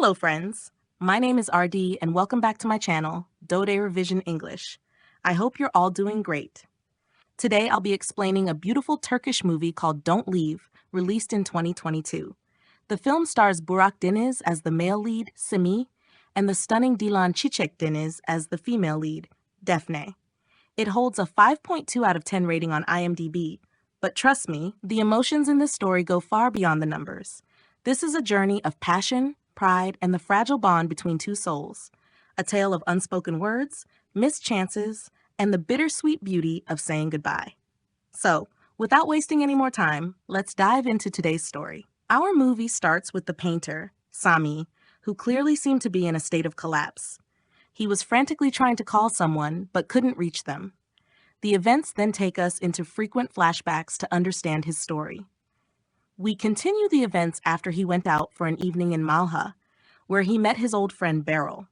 Hello, friends. My name is RD, and welcome back to my channel, Dhode Revision English. I hope you're all doing great. Today, I'll be explaining a beautiful Turkish movie called Don't Leave, released in 2022. The film stars Burak Deniz as the male lead, Simi, and the stunning Dilan Çiçek Deniz as the female lead, Defne. It holds a 5.2 out of 10 rating on IMDb, but trust me, the emotions in this story go far beyond the numbers. This is a journey of passion, pride, and the fragile bond between two souls, a tale of unspoken words, missed chances, and the bittersweet beauty of saying goodbye. So, without wasting any more time, let's dive into today's story. Our movie starts with the painter, Sami, who clearly seemed to be in a state of collapse. He was frantically trying to call someone, but couldn't reach them. The events then take us into frequent flashbacks to understand his story. We continue the events after he went out for an evening in Malha, where he met his old friend Beryl.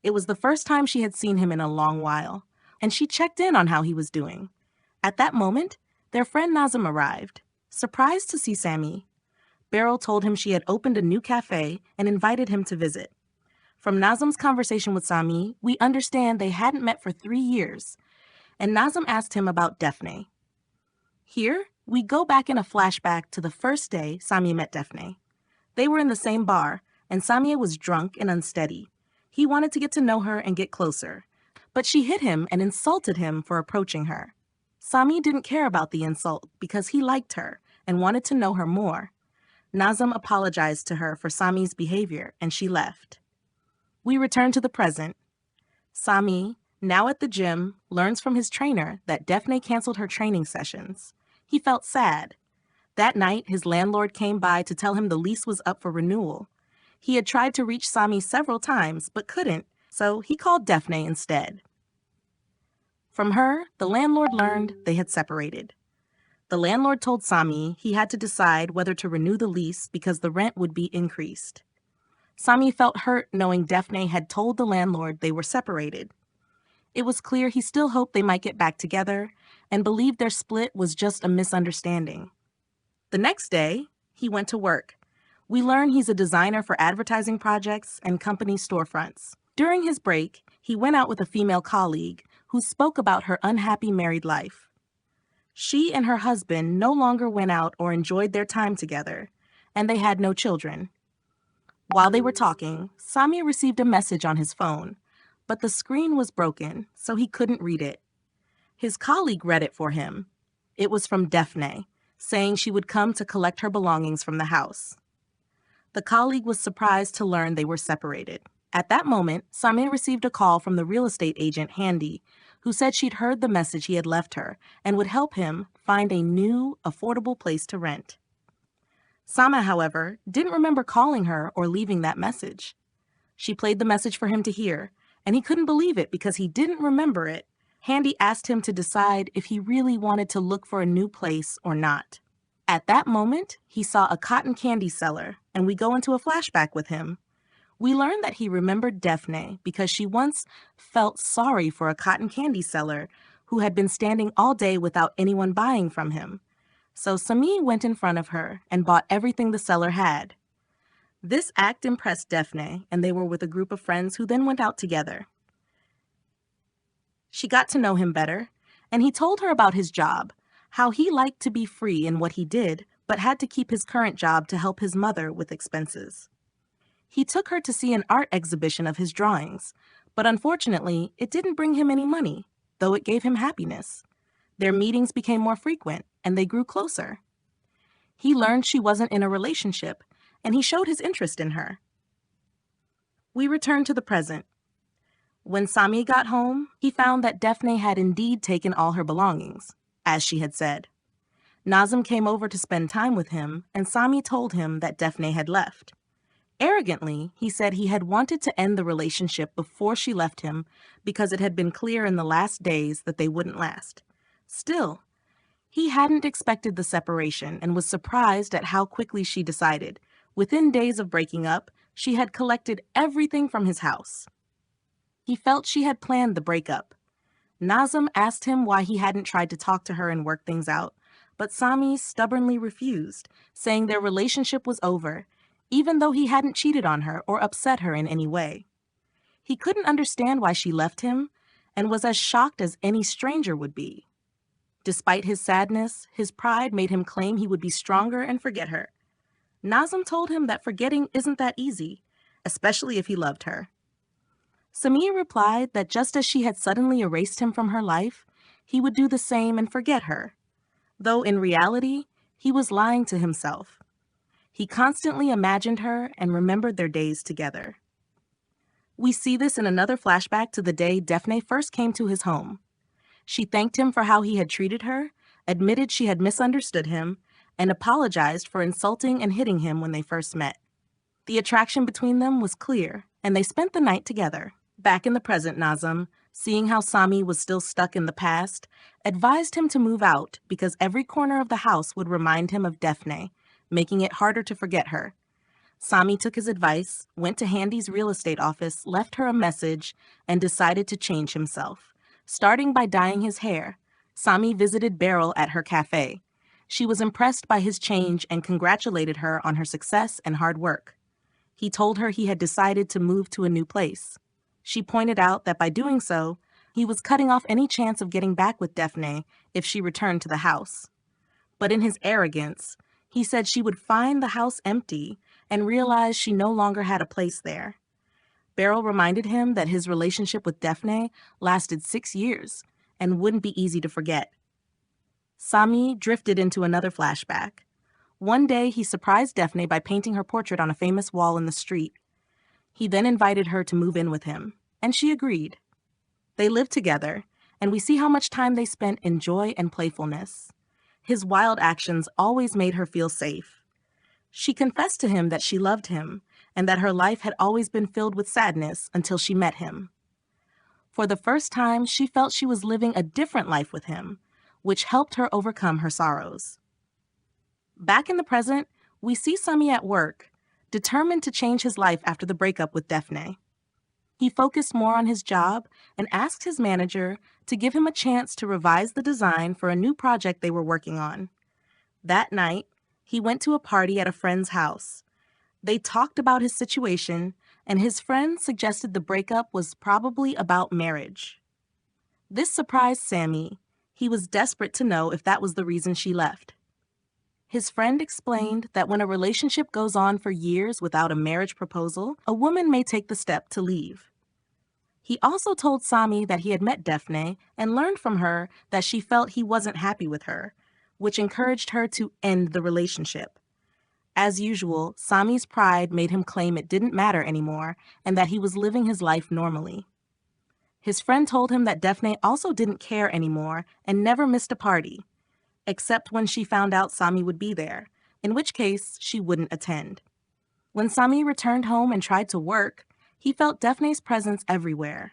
It was the first time she had seen him in a long while, and she checked in on how he was doing. At that moment, their friend Nazım arrived, surprised to see Sami. Beryl told him she had opened a new cafe and invited him to visit. From Nazım's conversation with Sami, we understand they hadn't met for 3 years, and Nazım asked him about Defne. Here, we go back in a flashback to the first day Sami met Defne. They were in the same bar, and Sami was drunk and unsteady. He wanted to get to know her and get closer, but she hit him and insulted him for approaching her. Sami didn't care about the insult because he liked her and wanted to know her more. Nazım apologized to her for Sami's behavior, and she left. We return to the present. Sami, now at the gym, learns from his trainer that Defne canceled her training sessions. He felt sad. That night, his landlord came by to tell him the lease was up for renewal. He had tried to reach Sami several times, but couldn't, so he called Defne instead. From her, the landlord learned they had separated. The landlord told Sami he had to decide whether to renew the lease because the rent would be increased. Sami felt hurt knowing Defne had told the landlord they were separated. It was clear he still hoped they might get back together and believed their split was just a misunderstanding. The next day, he went to work. We learn he's a designer for advertising projects and company storefronts. During his break, he went out with a female colleague who spoke about her unhappy married life. She and her husband no longer went out or enjoyed their time together, and they had no children. While they were talking, Sami received a message on his phone, but the screen was broken, so he couldn't read it. His colleague read it for him. It was from Defne, saying she would come to collect her belongings from the house. The colleague was surprised to learn they were separated. At that moment, Sami received a call from the real estate agent Handy, who said she'd heard the message he had left her and would help him find a new, affordable place to rent. Sama, however, didn't remember calling her or leaving that message. She played the message for him to hear, and he couldn't believe it because he didn't remember it. Handy asked him to decide if he really wanted to look for a new place or not. At that moment, he saw a cotton candy seller, and we go into a flashback with him. We learn that he remembered Defne because she once felt sorry for a cotton candy seller who had been standing all day without anyone buying from him. So Sami went in front of her and bought everything the seller had. This act impressed Defne, and they were with a group of friends who then went out together. She got to know him better, and he told her about his job, how he liked to be free in what he did, but had to keep his current job to help his mother with expenses. He took her to see an art exhibition of his drawings, but unfortunately, it didn't bring him any money, though it gave him happiness. Their meetings became more frequent, and they grew closer. He learned she wasn't in a relationship, and he showed his interest in her. We return to the present. When Sami got home, he found that Defne had indeed taken all her belongings, as she had said. Nazım came over to spend time with him, and Sami told him that Defne had left. Arrogantly, he said he had wanted to end the relationship before she left him because it had been clear in the last days that they wouldn't last. Still, he hadn't expected the separation and was surprised at how quickly she decided. Within days of breaking up, she had collected everything from his house. He felt she had planned the breakup. Nazım asked him why he hadn't tried to talk to her and work things out, but Sami stubbornly refused, saying their relationship was over even though he hadn't cheated on her or upset her in any way. He couldn't understand why she left him and was as shocked as any stranger would be. Despite his sadness, his pride made him claim he would be stronger and forget her. Nazem told him that forgetting isn't that easy, especially if he loved her. Samia replied that just as she had suddenly erased him from her life, he would do the same and forget her, though in reality, he was lying to himself. He constantly imagined her and remembered their days together. We see this in another flashback to the day Daphne first came to his home. She thanked him for how he had treated her, admitted she had misunderstood him, and apologized for insulting and hitting him when they first met. The attraction between them was clear, and they spent the night together. Back in the present, Nazem, seeing how Sami was still stuck in the past, advised him to move out because every corner of the house would remind him of Daphne, making it harder to forget her. Sami took his advice, went to Handy's real estate office, left her a message, and decided to change himself. Starting by dyeing his hair, Sami visited Beryl at her cafe. She was impressed by his change and congratulated her on her success and hard work. He told her he had decided to move to a new place. She pointed out that by doing so, he was cutting off any chance of getting back with Daphne if she returned to the house. But in his arrogance, he said she would find the house empty and realize she no longer had a place there. Beryl reminded him that his relationship with Daphne lasted 6 years and wouldn't be easy to forget. Sami drifted into another flashback. One day, he surprised Daphne by painting her portrait on a famous wall in the street. He then invited her to move in with him, and she agreed. They lived together, and we see how much time they spent in joy and playfulness. His wild actions always made her feel safe. She confessed to him that she loved him, and that her life had always been filled with sadness until she met him. For the first time, she felt she was living a different life with him, which helped her overcome her sorrows. Back in the present, we see Sami at work, determined to change his life after the breakup with Daphne. He focused more on his job and asked his manager to give him a chance to revise the design for a new project they were working on. That night, he went to a party at a friend's house. They talked about his situation, and his friend suggested the breakup was probably about marriage. This surprised Sami. He was desperate to know if that was the reason she left. His friend explained that when a relationship goes on for years without a marriage proposal, a woman may take the step to leave. He also told Sami that he had met Daphne and learned from her that she felt he wasn't happy with her, which encouraged her to end the relationship. As usual, Sami's pride made him claim it didn't matter anymore and that he was living his life normally. His friend told him that Daphne also didn't care anymore and never missed a party, except when she found out Sami would be there, in which case she wouldn't attend. When Sami returned home and tried to work, he felt Daphne's presence everywhere.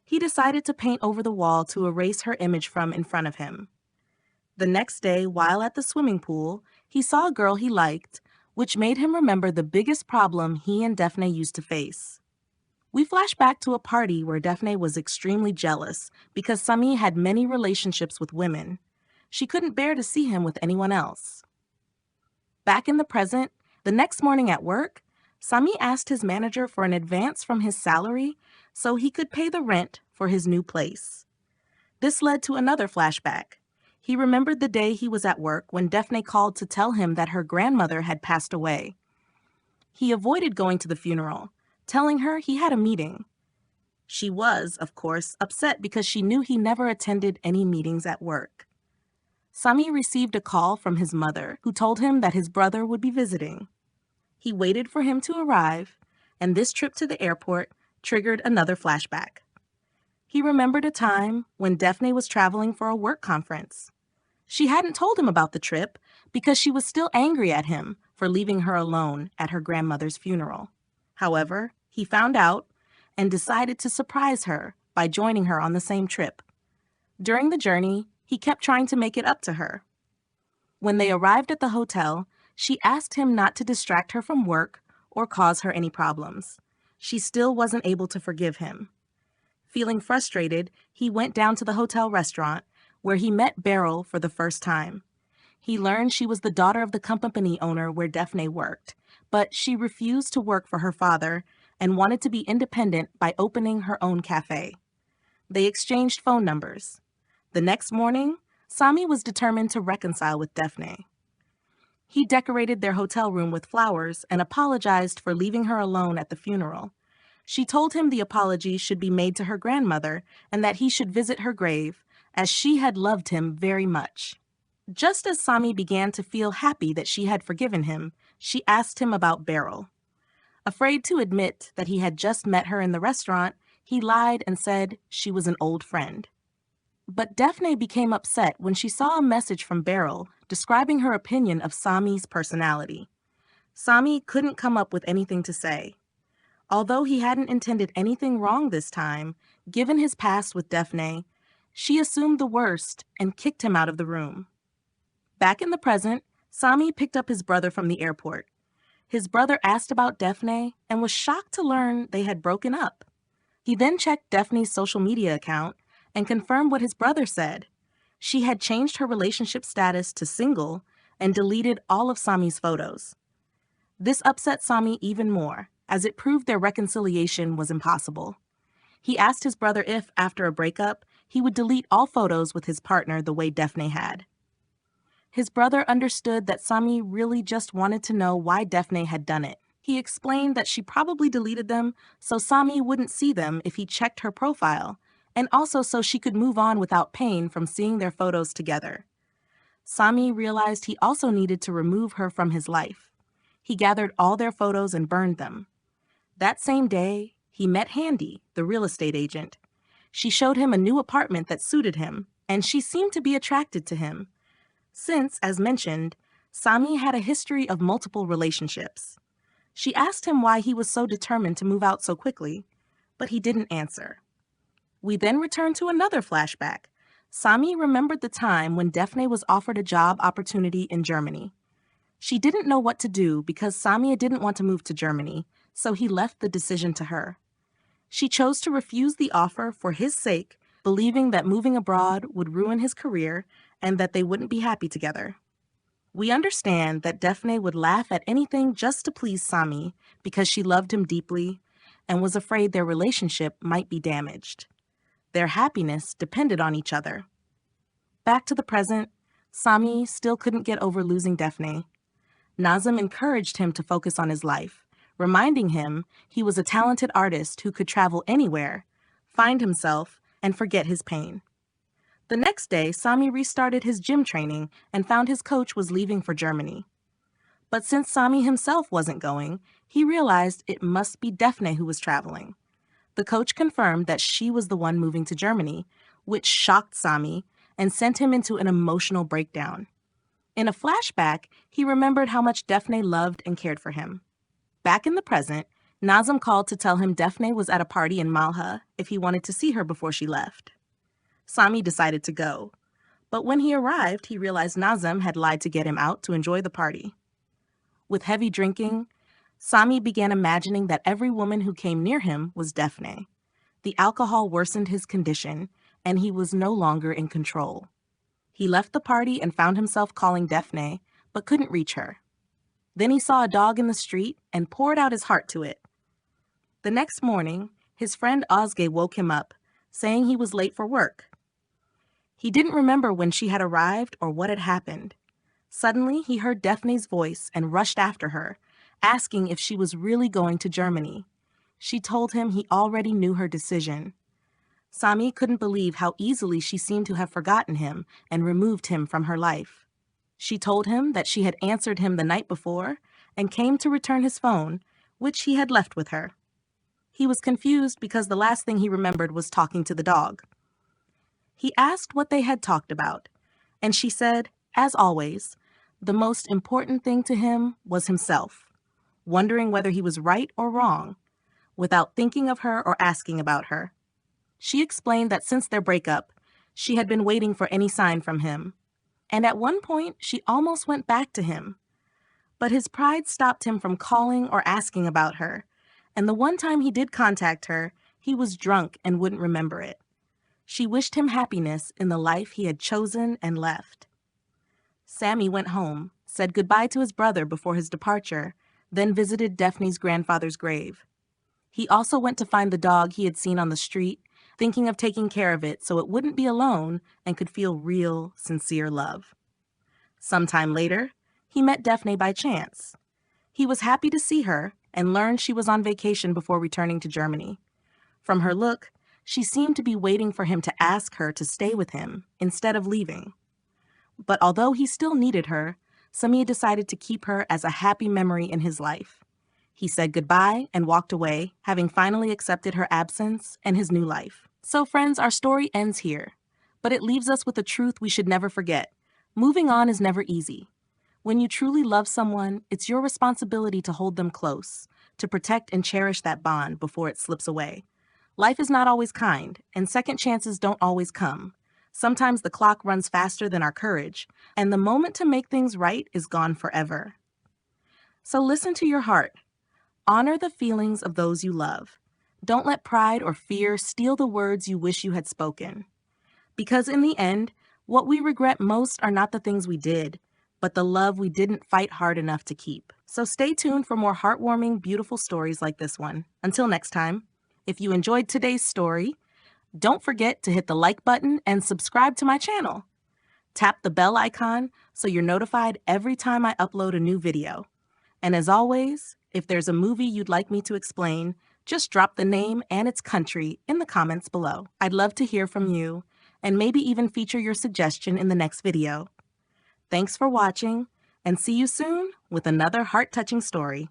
He decided to paint over the wall to erase her image from in front of him. The next day, while at the swimming pool, he saw a girl he liked, which made him remember the biggest problem he and Daphne used to face. We flash back to a party where Daphne was extremely jealous because Sami had many relationships with women. She couldn't bear to see him with anyone else. Back in the present, the next morning at work, Sami asked his manager for an advance from his salary so he could pay the rent for his new place. This led to another flashback. He remembered the day he was at work when Daphne called to tell him that her grandmother had passed away. He avoided going to the funeral, telling her he had a meeting. She was, of course, upset because she knew he never attended any meetings at work. Sami received a call from his mother, who told him that his brother would be visiting. He waited for him to arrive, and this trip to the airport triggered another flashback. He remembered a time when Daphne was traveling for a work conference. She hadn't told him about the trip because she was still angry at him for leaving her alone at her grandmother's funeral. However, he found out and decided to surprise her by joining her on the same trip. During the journey, he kept trying to make it up to her. When they arrived at the hotel, she asked him not to distract her from work or cause her any problems. She still wasn't able to forgive him. Feeling frustrated, he went down to the hotel restaurant where he met Beryl for the first time. He learned she was the daughter of the company owner where Daphne worked, but she refused to work for her father and wanted to be independent by opening her own cafe. They exchanged phone numbers. The next morning, Sami was determined to reconcile with Daphne. He decorated their hotel room with flowers and apologized for leaving her alone at the funeral. She told him the apology should be made to her grandmother and that he should visit her grave, as she had loved him very much. Just as Sami began to feel happy that she had forgiven him, she asked him about Beryl. Afraid to admit that he had just met her in the restaurant, he lied and said she was an old friend. But Daphne became upset when she saw a message from Beryl describing her opinion of Sami's personality. Sami couldn't come up with anything to say. Although he hadn't intended anything wrong this time, given his past with Daphne, she assumed the worst and kicked him out of the room. Back in the present, Sami picked up his brother from the airport. His brother asked about Daphne and was shocked to learn they had broken up. He then checked Daphne's social media account and confirmed what his brother said. She had changed her relationship status to single and deleted all of Sami's photos. This upset Sami even more, as it proved their reconciliation was impossible. He asked his brother if, after a breakup, he would delete all photos with his partner the way Daphne had. His brother understood that Sami really just wanted to know why Daphne had done it. He explained that she probably deleted them so Sami wouldn't see them if he checked her profile, and also so she could move on without pain from seeing their photos together. Sami realized he also needed to remove her from his life. He gathered all their photos and burned them. That same day, he met Handy, the real estate agent. She showed him a new apartment that suited him, and she seemed to be attracted to him. Since, as mentioned, Sami had a history of multiple relationships. She asked him why he was so determined to move out so quickly, but he didn't answer. We then returned to another flashback. Sami remembered the time when Daphne was offered a job opportunity in Germany. She didn't know what to do because Sami didn't want to move to Germany, so he left the decision to her. She chose to refuse the offer for his sake, believing that moving abroad would ruin his career and that they wouldn't be happy together. We understand that Daphne would laugh at anything just to please Sami because she loved him deeply and was afraid their relationship might be damaged. Their happiness depended on each other. Back to the present, Sami still couldn't get over losing Daphne. Nazem encouraged him to focus on his life, reminding him he was a talented artist who could travel anywhere, find himself, and forget his pain. The next day, Sami restarted his gym training and found his coach was leaving for Germany. But since Sami himself wasn't going, he realized it must be Daphne who was traveling. The coach confirmed that she was the one moving to Germany, which shocked Sami and sent him into an emotional breakdown. In a flashback, he remembered how much Daphne loved and cared for him. Back in the present, Nazem called to tell him Daphne was at a party in Malha if he wanted to see her before she left. Sami decided to go, but when he arrived, he realized Nazem had lied to get him out to enjoy the party. With heavy drinking, Sami began imagining that every woman who came near him was Daphne. The alcohol worsened his condition, and he was no longer in control. He left the party and found himself calling Daphne, but couldn't reach her. Then he saw a dog in the street and poured out his heart to it. The next morning, his friend Ozge woke him up, saying he was late for work. He didn't remember when she had arrived or what had happened. Suddenly, he heard Daphne's voice and rushed after her, asking if she was really going to Germany. She told him he already knew her decision. Sami couldn't believe how easily she seemed to have forgotten him and removed him from her life. She told him that she had answered him the night before and came to return his phone, which he had left with her. He was confused because the last thing he remembered was talking to the dog. He asked what they had talked about, and she said, as always, the most important thing to him was himself, wondering whether he was right or wrong, without thinking of her or asking about her. She explained that since their breakup, she had been waiting for any sign from him, and at one point she almost went back to him. But his pride stopped him from calling or asking about her, and the one time he did contact her, he was drunk and wouldn't remember it. She wished him happiness in the life he had chosen and left. Sami went home, said goodbye to his brother before his departure, then visited Daphne's grandfather's grave. He also went to find the dog he had seen on the street, thinking of taking care of it so it wouldn't be alone and could feel real, sincere love. Sometime later, he met Daphne by chance. He was happy to see her and learned she was on vacation before returning to Germany. From her look, she seemed to be waiting for him to ask her to stay with him instead of leaving. But although he still needed her, Samir decided to keep her as a happy memory in his life. He said goodbye and walked away, having finally accepted her absence and his new life. So friends, our story ends here, but it leaves us with a truth we should never forget. Moving on is never easy. When you truly love someone, it's your responsibility to hold them close, to protect and cherish that bond before it slips away. Life is not always kind, and second chances don't always come. Sometimes the clock runs faster than our courage, and the moment to make things right is gone forever. So listen to your heart. Honor the feelings of those you love. Don't let pride or fear steal the words you wish you had spoken. Because in the end, what we regret most are not the things we did, but the love we didn't fight hard enough to keep. So stay tuned for more heartwarming, beautiful stories like this one. Until next time, if you enjoyed today's story, don't forget to hit the like button and subscribe to my channel. Tap the bell icon so you're notified every time I upload a new video. And as always, if there's a movie you'd like me to explain, just drop the name and its country in the comments below. I'd love to hear from you and maybe even feature your suggestion in the next video. Thanks for watching, and see you soon with another heart-touching story.